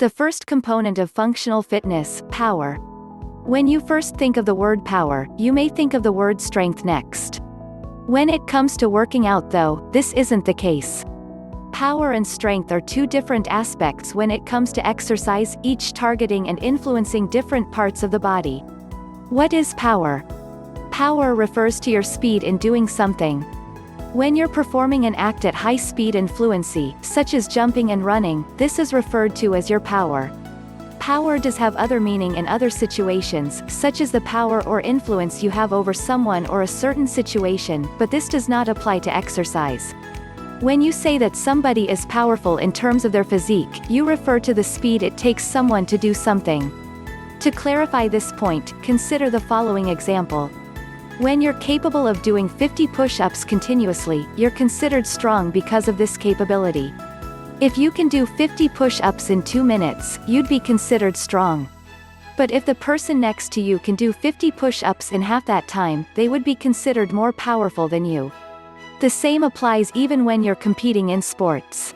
The first component of functional fitness, power. When you first think of the word power, you may think of the word strength next. When it comes to working out though, this isn't the case. Power and strength are two different aspects when it comes to exercise, each targeting and influencing different parts of the body. What is power? Power refers to your speed in doing something. When you're performing an act at high speed and fluency, such as jumping and running, this is referred to as your power. Power does have other meaning in other situations, such as the power or influence you have over someone or a certain situation, but this does not apply to exercise. When you say that somebody is powerful in terms of their physique, you refer to the speed it takes someone to do something. To clarify this point, consider the following example. When you're capable of doing 50 push-ups continuously, you're considered strong because of this capability. If you can do 50 push-ups in 2 minutes, you'd be considered strong. But if the person next to you can do 50 push-ups in half that time, they would be considered more powerful than you. The same applies even when you're competing in sports.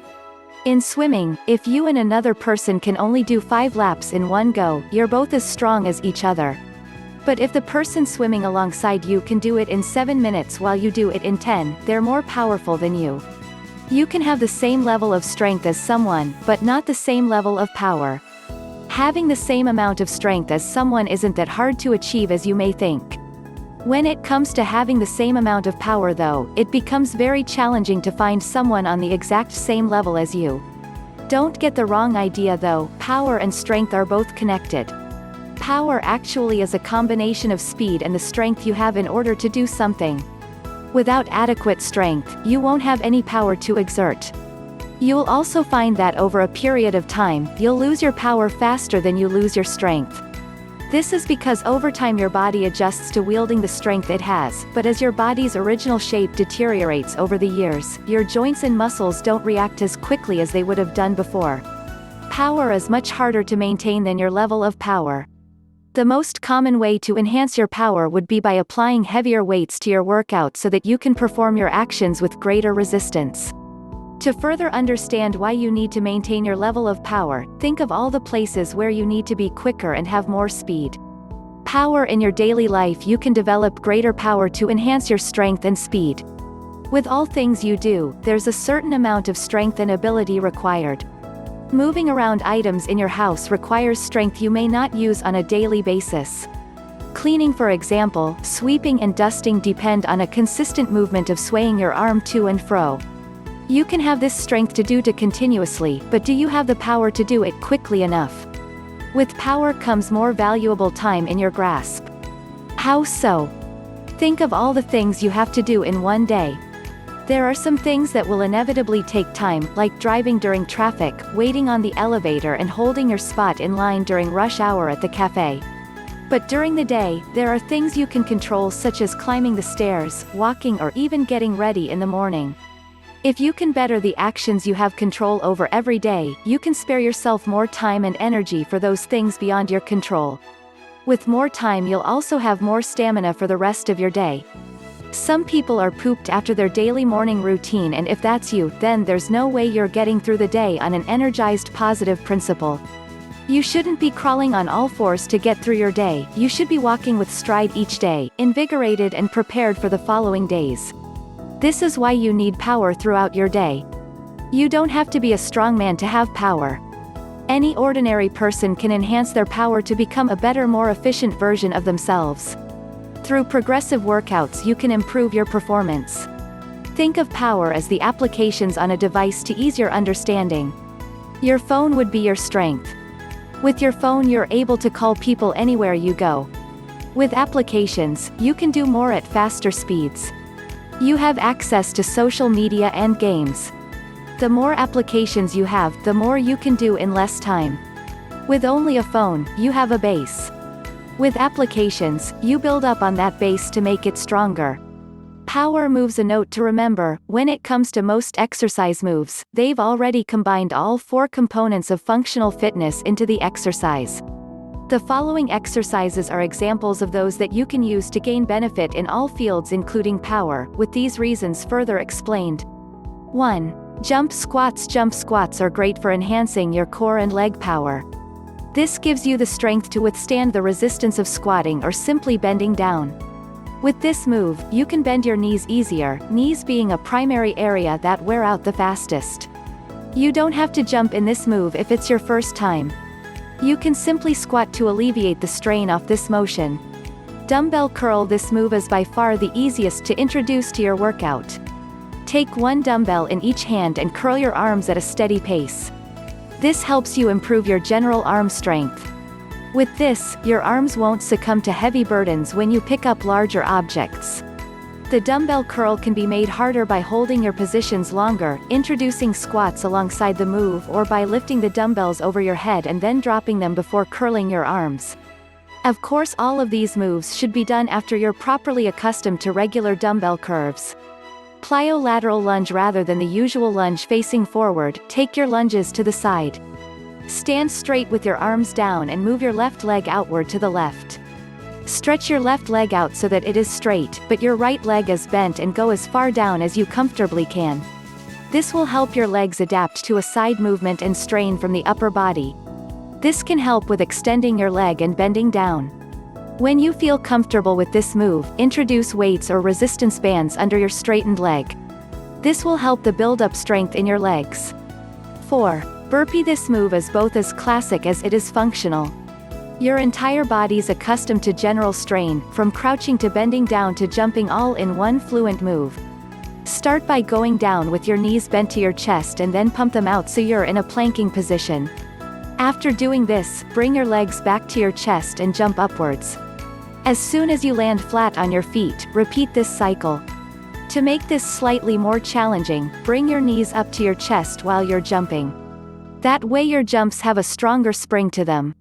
In swimming, if you and another person can only do 5 laps in one go, you're both as strong as each other. But if the person swimming alongside you can do it in 7 minutes while you do it in 10, they're more powerful than you. You can have the same level of strength as someone, but not the same level of power. Having the same amount of strength as someone isn't that hard to achieve as you may think. When it comes to having the same amount of power though, it becomes very challenging to find someone on the exact same level as you. Don't get the wrong idea though, power and strength are both connected. Power actually is a combination of speed and the strength you have in order to do something. Without adequate strength, you won't have any power to exert. You'll also find that over a period of time, you'll lose your power faster than you lose your strength. This is because over time your body adjusts to wielding the strength it has, but as your body's original shape deteriorates over the years, your joints and muscles don't react as quickly as they would have done before. Power is much harder to maintain than your level of power. The most common way to enhance your power would be by applying heavier weights to your workout so that you can perform your actions with greater resistance. To further understand why you need to maintain your level of power, think of all the places where you need to be quicker and have more speed. Power in your daily life. You can develop greater power to enhance your strength and speed. With all things you do, there's a certain amount of strength and ability required. Moving around items in your house requires strength you may not use on a daily basis. Cleaning, for example, sweeping and dusting depend on a consistent movement of swaying your arm to and fro. You can have this strength to do it continuously, but do you have the power to do it quickly enough? With power comes more valuable time in your grasp. How so? Think of all the things you have to do in one day. There are some things that will inevitably take time, like driving during traffic, waiting on the elevator and holding your spot in line during rush hour at the cafe. But during the day, there are things you can control, such as climbing the stairs, walking, or even getting ready in the morning. If you can better the actions you have control over every day, you can spare yourself more time and energy for those things beyond your control. With more time, you'll also have more stamina for the rest of your day. Some people are pooped after their daily morning routine, and if that's you, then there's no way you're getting through the day on an energized positive principle. You shouldn't be crawling on all fours to get through your day, you should be walking with stride each day, invigorated and prepared for the following days. This is why you need power throughout your day. You don't have to be a strong man to have power. Any ordinary person can enhance their power to become a better, more efficient version of themselves. Through progressive workouts you can improve your performance. Think of power as the applications on a device to ease your understanding. Your phone would be your strength. With your phone you're able to call people anywhere you go. With applications, you can do more at faster speeds. You have access to social media and games. The more applications you have, the more you can do in less time. With only a phone, you have a base. With applications, you build up on that base to make it stronger. Power moves. A note to remember: when it comes to most exercise moves, they've already combined all 4 components of functional fitness into the exercise. The following exercises are examples of those that you can use to gain benefit in all fields including power, with these reasons further explained. 1. Jump squats are great for enhancing your core and leg power. This gives you the strength to withstand the resistance of squatting or simply bending down. With this move, you can bend your knees easier, knees being a primary area that wear out the fastest. You don't have to jump in this move if it's your first time. You can simply squat to alleviate the strain off this motion. Dumbbell curl. This move is by far the easiest to introduce to your workout. Take one dumbbell in each hand and curl your arms at a steady pace. This helps you improve your general arm strength. With this, your arms won't succumb to heavy burdens when you pick up larger objects. The dumbbell curl can be made harder by holding your positions longer, introducing squats alongside the move, or by lifting the dumbbells over your head and then dropping them before curling your arms. Of course, all of these moves should be done after you're properly accustomed to regular dumbbell curves. Plyo lateral lunge. Rather than the usual lunge facing forward, take your lunges to the side. Stand straight with your arms down and move your left leg outward to the left. Stretch your left leg out so that it is straight, but your right leg is bent, and go as far down as you comfortably can. This will help your legs adapt to a side movement and strain from the upper body. This can help with extending your leg and bending down. When you feel comfortable with this move, introduce weights or resistance bands under your straightened leg. This will help to build up strength in your legs. 4. Burpee. This move is both as classic as it is functional. Your entire body's accustomed to general strain, from crouching to bending down to jumping, all in one fluent move. Start by going down with your knees bent to your chest and then pump them out so you're in a planking position. After doing this, bring your legs back to your chest and jump upwards. As soon as you land flat on your feet, repeat this cycle. To make this slightly more challenging, bring your knees up to your chest while you're jumping. That way your jumps have a stronger spring to them.